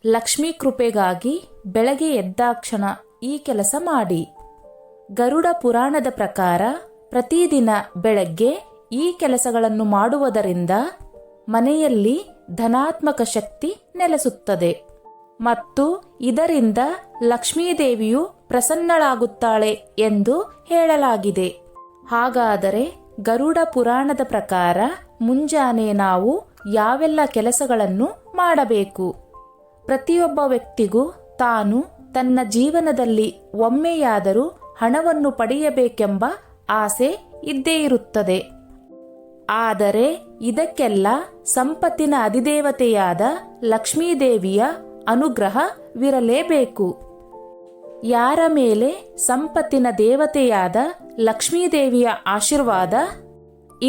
ಲಕ್ಷ್ಮೀ ಕೃಪೆಗಾಗಿ ಬೆಳಗ್ಗೆ ಎದ್ದಾಕ್ಷಣ ಈ ಕೆಲಸ ಮಾಡಿ. ಗರುಡ ಪುರಾಣದ ಪ್ರಕಾರ ಪ್ರತಿದಿನ ಬೆಳಗ್ಗೆ ಈ ಕೆಲಸಗಳನ್ನು ಮಾಡುವುದರಿಂದ ಮನೆಯಲ್ಲಿ ಧನಾತ್ಮಕ ಶಕ್ತಿ ನೆಲೆಸುತ್ತದೆ ಮತ್ತು ಇದರಿಂದ ಲಕ್ಷ್ಮೀದೇವಿಯು ಪ್ರಸನ್ನಳಾಗುತ್ತಾಳೆ ಎಂದು ಹೇಳಲಾಗಿದೆ. ಹಾಗಾದರೆ ಗರುಡ ಪುರಾಣದ ಪ್ರಕಾರ ಮುಂಜಾನೆ ನಾವು ಯಾವೆಲ್ಲ ಕೆಲಸಗಳನ್ನು ಮಾಡಬೇಕು? ಪ್ರತಿಯೊಬ್ಬ ವ್ಯಕ್ತಿಗೂ ತಾನು ತನ್ನ ಜೀವನದಲ್ಲಿ ಒಮ್ಮೆಯಾದರೂ ಹಣವನ್ನು ಪಡೆಯಬೇಕೆಂಬ ಆಸೆ ಇದ್ದೇ ಇರುತ್ತದೆ. ಆದರೆ ಇದಕ್ಕೆಲ್ಲ ಸಂಪತ್ತಿನ ಅಧಿದೇವತೆಯಾದ ಲಕ್ಷ್ಮೀದೇವಿಯ ಅನುಗ್ರಹವಿರಲೇಬೇಕು. ಯಾರ ಮೇಲೆ ಸಂಪತ್ತಿನ ದೇವತೆಯಾದ ಲಕ್ಷ್ಮೀದೇವಿಯ ಆಶೀರ್ವಾದ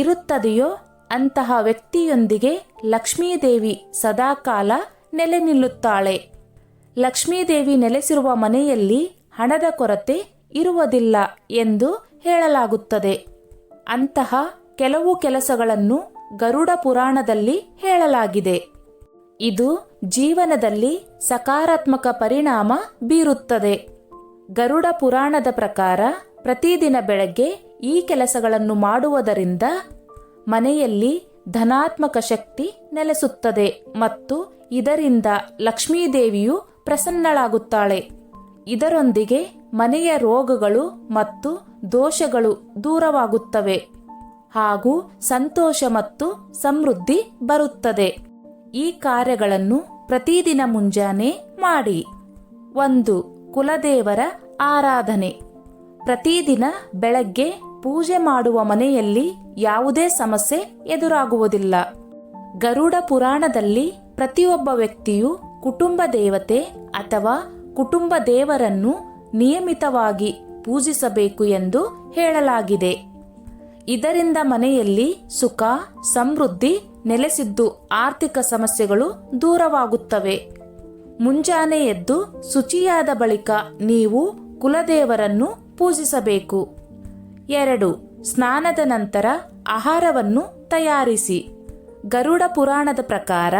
ಇರುತ್ತದೆಯೋ ಅಂತಹ ವ್ಯಕ್ತಿಯೊಂದಿಗೆ ಲಕ್ಷ್ಮೀದೇವಿ ಸದಾಕಾಲ ನೆಲೆ ನಿಲ್ಲುತ್ತಾಳೆ. ಲಕ್ಷ್ಮೀದೇವಿ ನೆಲೆಸಿರುವ ಮನೆಯಲ್ಲಿ ಹಣದ ಕೊರತೆ ಇರುವುದಿಲ್ಲ ಎಂದು ಹೇಳಲಾಗುತ್ತದೆ. ಅಂತಹ ಕೆಲವು ಕೆಲಸಗಳನ್ನು ಗರುಡ ಪುರಾಣದಲ್ಲಿ ಹೇಳಲಾಗಿದೆ. ಇದು ಜೀವನದಲ್ಲಿ ಸಕಾರಾತ್ಮಕ ಪರಿಣಾಮ ಬೀರುತ್ತದೆ. ಗರುಡ ಪುರಾಣದ ಪ್ರಕಾರ ಪ್ರತಿದಿನ ಬೆಳಗ್ಗೆ ಈ ಕೆಲಸಗಳನ್ನು ಮಾಡುವುದರಿಂದ ಮನೆಯಲ್ಲಿ ಧನಾತ್ಮಕ ಶಕ್ತಿ ನೆಲೆಸುತ್ತದೆ ಮತ್ತು ಇದರಿಂದ ಲಕ್ಷ್ಮೀದೇವಿಯು ಪ್ರಸನ್ನಳಾಗುತ್ತಾಳೆ. ಇದರೊಂದಿಗೆ ಮನೆಯ ರೋಗಗಳು ಮತ್ತು ದೋಷಗಳು ದೂರವಾಗುತ್ತವೆ ಹಾಗೂ ಸಂತೋಷ ಮತ್ತು ಸಮೃದ್ಧಿ ಬರುತ್ತದೆ. ಈ ಕಾರ್ಯಗಳನ್ನು ಪ್ರತಿದಿನ ಮುಂಜಾನೆ ಮಾಡಿ. 1. ಕುಲದೇವರ ಆರಾಧನೆ. ಪ್ರತಿದಿನ ಬೆಳಗ್ಗೆ ಪೂಜೆ ಮಾಡುವ ಮನೆಯಲ್ಲಿ ಯಾವುದೇ ಸಮಸ್ಯೆ ಎದುರಾಗುವುದಿಲ್ಲ. ಗರುಡ ಪುರಾಣದಲ್ಲಿ ಪ್ರತಿಯೊಬ್ಬ ವ್ಯಕ್ತಿಯು ಕುಟುಂಬ ದೇವತೆ ಅಥವಾ ಕುಟುಂಬ ದೇವರನ್ನು ನಿಯಮಿತವಾಗಿ ಪೂಜಿಸಬೇಕು ಎಂದು ಹೇಳಲಾಗಿದೆ. ಇದರಿಂದ ಮನೆಯಲ್ಲಿ ಸುಖ ಸಮೃದ್ಧಿ ನೆಲೆಸಿದ್ದು ಆರ್ಥಿಕ ಸಮಸ್ಯೆಗಳು ದೂರವಾಗುತ್ತವೆ. ಮುಂಜಾನೆ ಎದ್ದು ಶುಚಿಯಾದ ಬಳಿಕ ನೀವು ಕುಲದೇವರನ್ನು ಪೂಜಿಸಬೇಕು. 2. ಸ್ನಾನದ ನಂತರ ಆಹಾರವನ್ನು ತಯಾರಿಸಿ. ಗರುಡ ಪುರಾಣದ ಪ್ರಕಾರ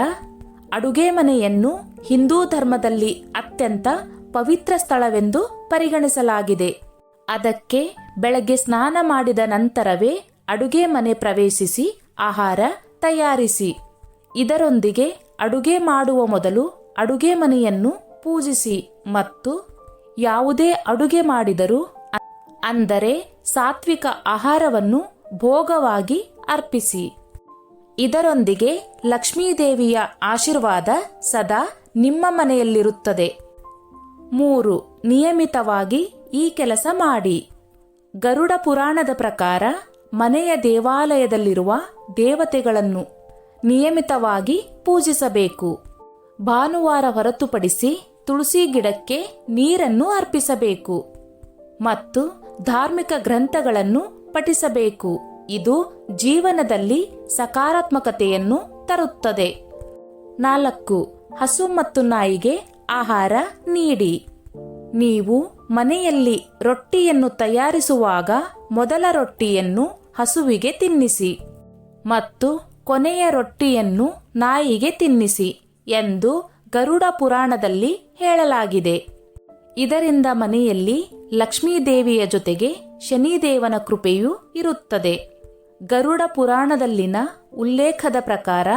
ಅಡುಗೆ ಮನೆಯನ್ನು ಹಿಂದೂ ಧರ್ಮದಲ್ಲಿ ಅತ್ಯಂತ ಪವಿತ್ರ ಸ್ಥಳವೆಂದು ಪರಿಗಣಿಸಲಾಗಿದೆ. ಅದಕ್ಕೆ ಬೆಳಗ್ಗೆ ಸ್ನಾನ ಮಾಡಿದ ನಂತರವೇ ಅಡುಗೆ ಮನೆ ಪ್ರವೇಶಿಸಿ ಆಹಾರ ತಯಾರಿಸಿ. ಇದರೊಂದಿಗೆ ಅಡುಗೆ ಮಾಡುವ ಮೊದಲು ಅಡುಗೆ ಮನೆಯನ್ನು ಪೂಜಿಸಿ ಮತ್ತು ಯಾವುದೇ ಅಡುಗೆ ಮಾಡಿದರೂ ಅಂದರೆ ಸಾತ್ವಿಕ ಆಹಾರವನ್ನು ಭೋಗವಾಗಿ ಅರ್ಪಿಸಿ. ಇದರೊಂದಿಗೆ ಲಕ್ಷ್ಮೀದೇವಿಯ ಆಶೀರ್ವಾದ ಸದಾ ನಿಮ್ಮ ಮನೆಯಲ್ಲಿರುತ್ತದೆ. 3. ನಿಯಮಿತವಾಗಿ ಈ ಕೆಲಸ ಮಾಡಿ. ಗರುಡ ಪುರಾಣದ ಪ್ರಕಾರ ಮನೆಯ ದೇವಾಲಯದಲ್ಲಿರುವ ದೇವತೆಗಳನ್ನು ನಿಯಮಿತವಾಗಿ ಪೂಜಿಸಬೇಕು. ಭಾನುವಾರ ಹೊರತುಪಡಿಸಿ ತುಳಸಿ ಗಿಡಕ್ಕೆ ನೀರನ್ನು ಅರ್ಪಿಸಬೇಕು ಮತ್ತು ಧಾರ್ಮಿಕ ಗ್ರಂಥಗಳನ್ನು ಪಠಿಸಬೇಕು. ಇದು ಜೀವನದಲ್ಲಿ ಸಕಾರಾತ್ಮಕತೆಯನ್ನು ತರುತ್ತದೆ. 4. ಹಸು ಮತ್ತು ನಾಯಿಗೆ ಆಹಾರ ನೀಡಿ. ನೀವು ಮನೆಯಲ್ಲಿ ರೊಟ್ಟಿಯನ್ನು ತಯಾರಿಸುವಾಗ ಮೊದಲ ರೊಟ್ಟಿಯನ್ನು ಹಸುವಿಗೆ ತಿನ್ನಿಸಿ ಮತ್ತು ಕೊನೆಯ ರೊಟ್ಟಿಯನ್ನು ನಾಯಿಗೆ ತಿನ್ನಿಸಿ ಎಂದು ಗರುಡ ಪುರಾಣದಲ್ಲಿ ಹೇಳಲಾಗಿದೆ. ಇದರಿಂದ ಮನೆಯಲ್ಲಿ ಲಕ್ಷ್ಮೀದೇವಿಯ ಜೊತೆಗೆ ಶನಿದೇವನ ಕೃಪೆಯೂ ಇರುತ್ತದೆ. ಗರುಡ ಪುರಾಣದಲ್ಲಿನ ಉಲ್ಲೇಖದ ಪ್ರಕಾರ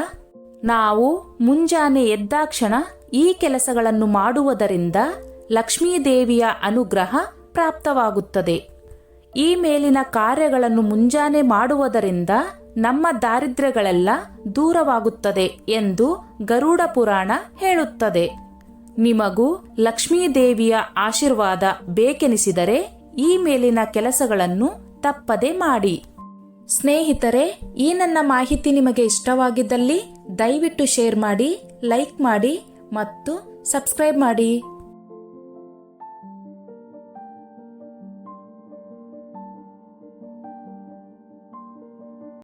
ನಾವು ಮುಂಜಾನೆ ಎದ್ದಾಕ್ಷಣ ಈ ಕೆಲಸಗಳನ್ನು ಮಾಡುವುದರಿಂದ ಲಕ್ಷ್ಮೀದೇವಿಯ ಅನುಗ್ರಹ ಪ್ರಾಪ್ತವಾಗುತ್ತದೆ. ಈ ಮೇಲಿನ ಕಾರ್ಯಗಳನ್ನು ಮುಂಜಾನೆ ಮಾಡುವುದರಿಂದ ನಮ್ಮ ದಾರಿದ್ರ್ಯಗಳೆಲ್ಲ ದೂರವಾಗುತ್ತದೆ ಎಂದು ಗರುಡ ಪುರಾಣ ಹೇಳುತ್ತದೆ. ನಿಮಗೂ ಲಕ್ಷ್ಮೀದೇವಿಯ ಆಶೀರ್ವಾದ ಬೇಕೆನಿಸಿದರೆ ಈ ಮೇಲಿನ ಕೆಲಸಗಳನ್ನು ತಪ್ಪದೆ ಮಾಡಿ. ಸ್ನೇಹಿತರೆ, ಈ ನನ್ನ ಮಾಹಿತಿ ನಿಮಗೆ ಇಷ್ಟವಾಗಿದ್ದಲ್ಲಿ ದಯವಿಟ್ಟು ಶೇರ್ ಮಾಡಿ, ಲೈಕ್ ಮಾಡಿ ಮತ್ತು ಸಬ್ಸ್ಕ್ರೈಬ್ ಮಾಡಿ.